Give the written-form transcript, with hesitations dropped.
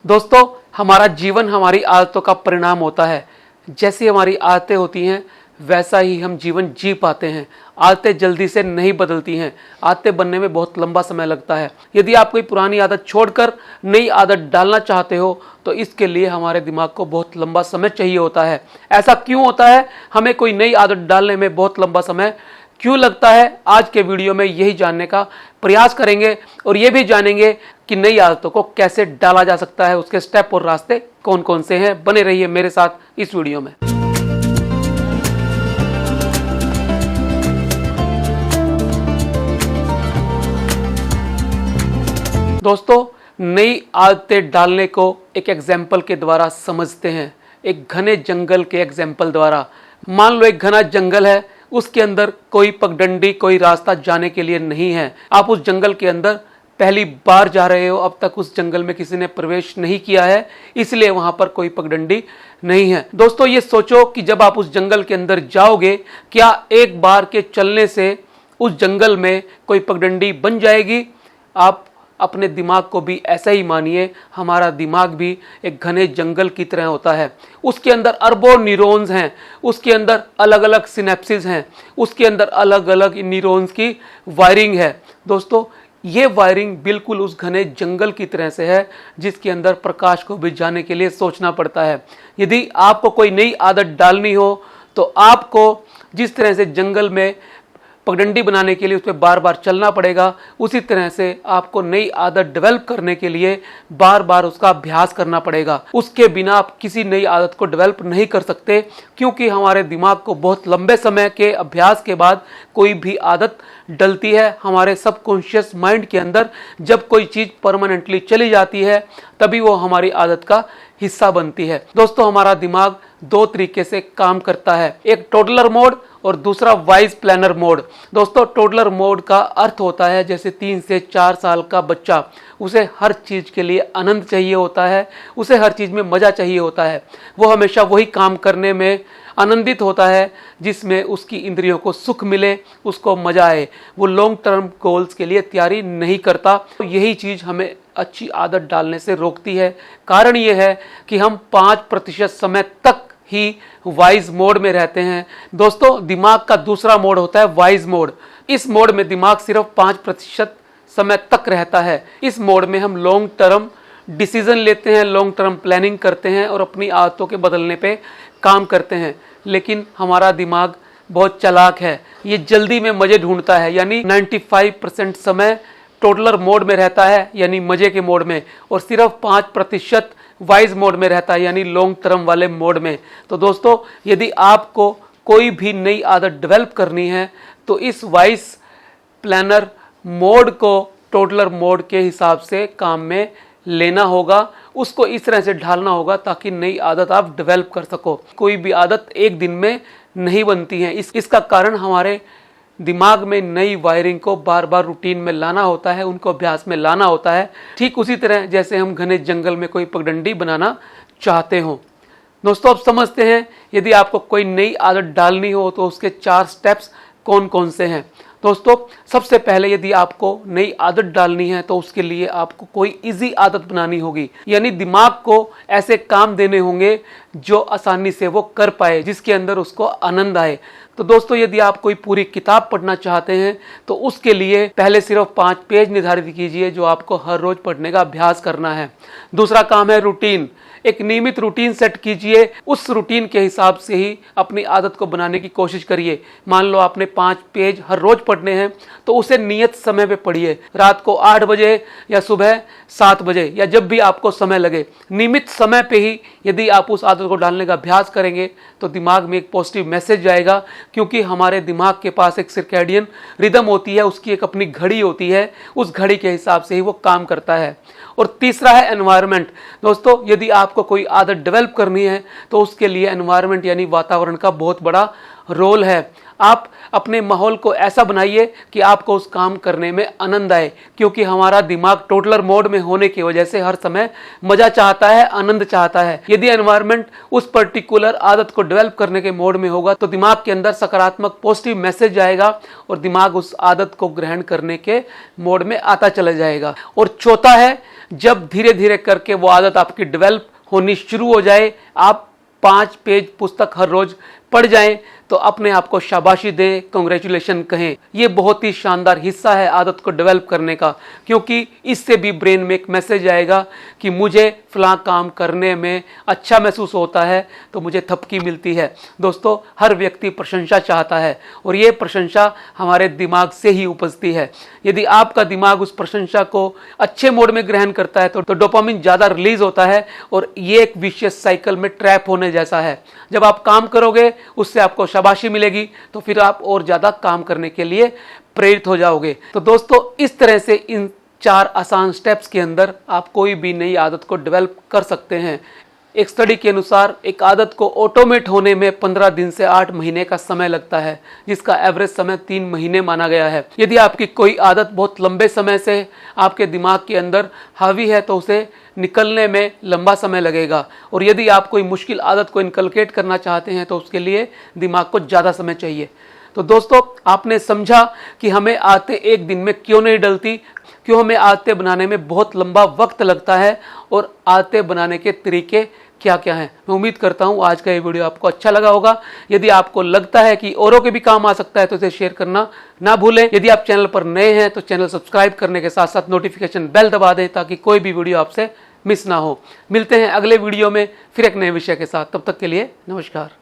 दोस्तों, हमारा जीवन हमारी आदतों का परिणाम होता है। जैसी हमारी आदतें होती हैं वैसा ही हम जीवन जी पाते हैं। आदतें जल्दी से नहीं बदलती हैं। आदतें बनने में बहुत लंबा समय लगता है। यदि आप कोई पुरानी आदत छोड़कर नई आदत डालना चाहते हो तो इसके लिए हमारे दिमाग को बहुत लंबा समय चाहिए होता है। ऐसा क्यों होता है? हमें कोई नई आदत डालने में बहुत लंबा समय क्यों लगता है? आज के वीडियो में यही जानने का प्रयास करेंगे और ये भी जानेंगे कि नई आदतों को कैसे डाला जा सकता है, उसके स्टेप और रास्ते कौन कौन से हैं। बने रहिए मेरे साथ इस वीडियो में। दोस्तों, नई आदतें डालने को एक एग्जाम्पल के द्वारा समझते हैं। एक घने जंगल के एग्जाम्पल द्वारा। मान लो एक घना जंगल है, उसके अंदर कोई पगडंडी, कोई रास्ता जाने के लिए नहीं है। आप उस जंगल के अंदर पहली बार जा रहे हो, अब तक उस जंगल में किसी ने प्रवेश नहीं किया है, इसलिए वहां पर कोई पगडंडी नहीं है। दोस्तों, ये सोचो कि जब आप उस जंगल के अंदर जाओगे, क्या एक बार के चलने से उस जंगल में कोई पगडंडी बन जाएगी? आप अपने दिमाग को भी ऐसा ही मानिए। हमारा दिमाग भी एक घने जंगल की तरह होता है। उसके अंदर अरबों न्यूरॉन्स हैं, उसके अंदर अलग अलग सिनेप्सिस हैं, उसके अंदर अलग अलग न्यूरॉन्स की वायरिंग है। दोस्तों, ये वायरिंग बिल्कुल उस घने जंगल की तरह से है जिसके अंदर प्रकाश को भी जाने के लिए सोचना पड़ता है। यदि आपको कोई नई आदत डालनी हो तो आपको जिस तरह से जंगल में पगडंडी बनाने के लिए उस पर बार बार चलना पड़ेगा, उसी तरह से आपको नई आदत डेवलप करने के लिए बार बार उसका अभ्यास करना पड़ेगा। उसके बिना आप किसी नई आदत को डेवलप नहीं कर सकते, क्योंकि हमारे दिमाग को बहुत लंबे समय के अभ्यास के बाद कोई भी आदत डलती है। हमारे सबकॉन्शियस माइंड के अंदर जब कोई चीज़ परमानेंटली चली जाती है तभी वो हमारी आदत का हिस्सा बनती है। दोस्तों, हमारा दिमाग दो तरीके से काम करता है, एक टोडलर मोड और दूसरा वाइज प्लानर मोड। दोस्तों, टोडलर मोड का अर्थ होता है जैसे 3 से 4 साल का बच्चा, उसे हर चीज़ के लिए आनंद चाहिए होता है, उसे हर चीज़ में मज़ा चाहिए होता है। वो हमेशा वही काम करने में आनंदित होता है जिसमें उसकी इंद्रियों को सुख मिले, उसको मज़ा आए। वो लॉन्ग टर्म गोल्स के लिए तैयारी नहीं करता। तो यही चीज़ हमें अच्छी आदत डालने से रोकती है। कारण ये है कि हम 5% समय तक ही वाइज मोड में रहते हैं। दोस्तों, दिमाग का दूसरा मोड होता है वाइज मोड। इस मोड में दिमाग सिर्फ 5% समय तक रहता है। इस मोड में हम लॉन्ग टर्म डिसीजन लेते हैं, लॉन्ग टर्म प्लानिंग करते हैं और अपनी आदतों के बदलने पे काम करते हैं। लेकिन हमारा दिमाग बहुत चालाक है, ये जल्दी में मज़े ढूंढता है। यानी 95% समय टोडलर मोड में रहता है, यानी मज़े के मोड में, और सिर्फ 5% वाइज मोड में रहता है, यानी लॉन्ग टर्म वाले मोड में। तो दोस्तों, यदि आपको कोई भी नई आदत डेवलप करनी है तो इस वाइज प्लानर मोड को टोडलर मोड के हिसाब से काम में लेना होगा, उसको इस तरह से ढालना होगा ताकि नई आदत आप डेवलप कर सको। कोई भी आदत एक दिन में नहीं बनती है। इसका कारण हमारे दिमाग में नई वायरिंग को बार बार रूटीन में लाना होता है, उनको अभ्यास में लाना होता है। ठीक उसी तरह जैसे हम घने जंगल में कोई पगडंडी बनाना चाहते हो। दोस्तों, अब समझते हैं यदि आपको कोई नई आदत डालनी हो तो उसके 4 स्टेप्स कौन कौन से हैं। दोस्तों, सबसे पहले यदि आपको नई आदत डालनी है तो उसके लिए आपको कोई इजी आदत बनानी होगी, यानी दिमाग को ऐसे काम देने होंगे जो आसानी से वो कर पाए, जिसके अंदर उसको आनंद आए। तो दोस्तों, यदि आप कोई पूरी किताब पढ़ना चाहते हैं तो उसके लिए पहले सिर्फ 5 पेज निर्धारित कीजिए जो आपको हर रोज पढ़ने का अभ्यास करना है। दूसरा काम है रूटीन। एक नियमित रूटीन सेट कीजिए, उस रूटीन के हिसाब से ही अपनी आदत को बनाने की कोशिश करिए। मान लो आपने 5 पेज हर रोज पढ़ने हैं तो उसे नियत समय पे पढ़िए, रात को 8 बजे या सुबह 7 बजे या जब भी आपको समय लगे। नियमित समय पे ही यदि आप उस आदत को डालने का अभ्यास करेंगे तो दिमाग में एक पॉजिटिव मैसेज जाएगा, क्योंकि हमारे दिमाग के पास एक सर्कैडियन रिदम होती है, उसकी एक अपनी घड़ी होती है, उस घड़ी के हिसाब से ही वो काम करता है। और तीसरा है एनवायरनमेंट। दोस्तों, यदि आपको कोई आदत डेवलप करनी है तो उसके लिए एनवायरनमेंट यानी वातावरण का बहुत बड़ा रोल है। आप अपने माहौल को ऐसा बनाइए कि आपको उस काम करने में आनंद आए, क्योंकि हमारा दिमाग टोटलर मोड में होने की वजह से हर समय मजा चाहता है, आनंद चाहता है। यदि एनवायरनमेंट उस पर्टिकुलर आदत को डेवलप करने के मोड में होगा तो दिमाग के अंदर सकारात्मक पॉजिटिव मैसेज आएगा और दिमाग उस आदत को ग्रहण करने के मोड में आता चला जाएगा। और चौथा है, जब धीरे धीरे करके वो आदत आपकी डेवलप होनी शुरू हो जाए, आप 5 पेज पुस्तक हर रोज पढ़ जाएं तो अपने आप को शाबाशी दें, कांग्रेचुलेशन कहें। ये बहुत ही शानदार हिस्सा है आदत को डेवलप करने का, क्योंकि इससे भी ब्रेन में एक मैसेज आएगा कि मुझे फलां काम करने में अच्छा महसूस होता है तो मुझे थपकी मिलती है। दोस्तों, हर व्यक्ति प्रशंसा चाहता है और ये प्रशंसा हमारे दिमाग से ही उपजती है। यदि आपका दिमाग उस प्रशंसा को अच्छे मोड में ग्रहण करता है तो डोपामिन ज़्यादा रिलीज होता है और ये एक विशियस साइकिल में ट्रैप होने जैसा है। जब आप काम करोगे उससे आपको शाबाशी मिलेगी तो फिर आप और ज़्यादा काम करने के लिए प्रेरित हो जाओगे। तो दोस्तों, इस तरह से इन 4 आसान स्टेप्स के अंदर आप कोई भी नई आदत को डेवलप कर सकते हैं। एक स्टडी के अनुसार एक आदत को ऑटोमेट होने में 15 दिन से 8 महीने का समय लगता है, जिसका एवरेज समय 3 महीने माना गया है। यदि आपकी कोई आदत बहुत लंबे समय से आपके दिमाग के अंदर हावी है तो उसे निकलने में लंबा समय लगेगा, और यदि आप कोई मुश्किल आदत को इनकलकेट करना चाहते हैं तो उसके लिए दिमाग को ज़्यादा समय चाहिए। तो दोस्तों, आपने समझा कि हमें आदतें एक दिन में क्यों नहीं डलती, क्यों हमें आदतें बनाने में बहुत लंबा वक्त लगता है और आदतें बनाने के तरीके क्या क्या हैं। मैं उम्मीद करता हूँ आज का ये वीडियो आपको अच्छा लगा होगा। यदि आपको लगता है कि औरों के भी काम आ सकता है तो इसे शेयर करना ना भूलें। यदि आप चैनल पर नए हैं तो चैनल सब्सक्राइब करने के साथ साथ नोटिफिकेशन बेल दबा दें ताकि कोई भी वीडियो आपसे मिस ना हो। मिलते हैं अगले वीडियो में फिर एक नए विषय के साथ। तब तक के लिए नमस्कार।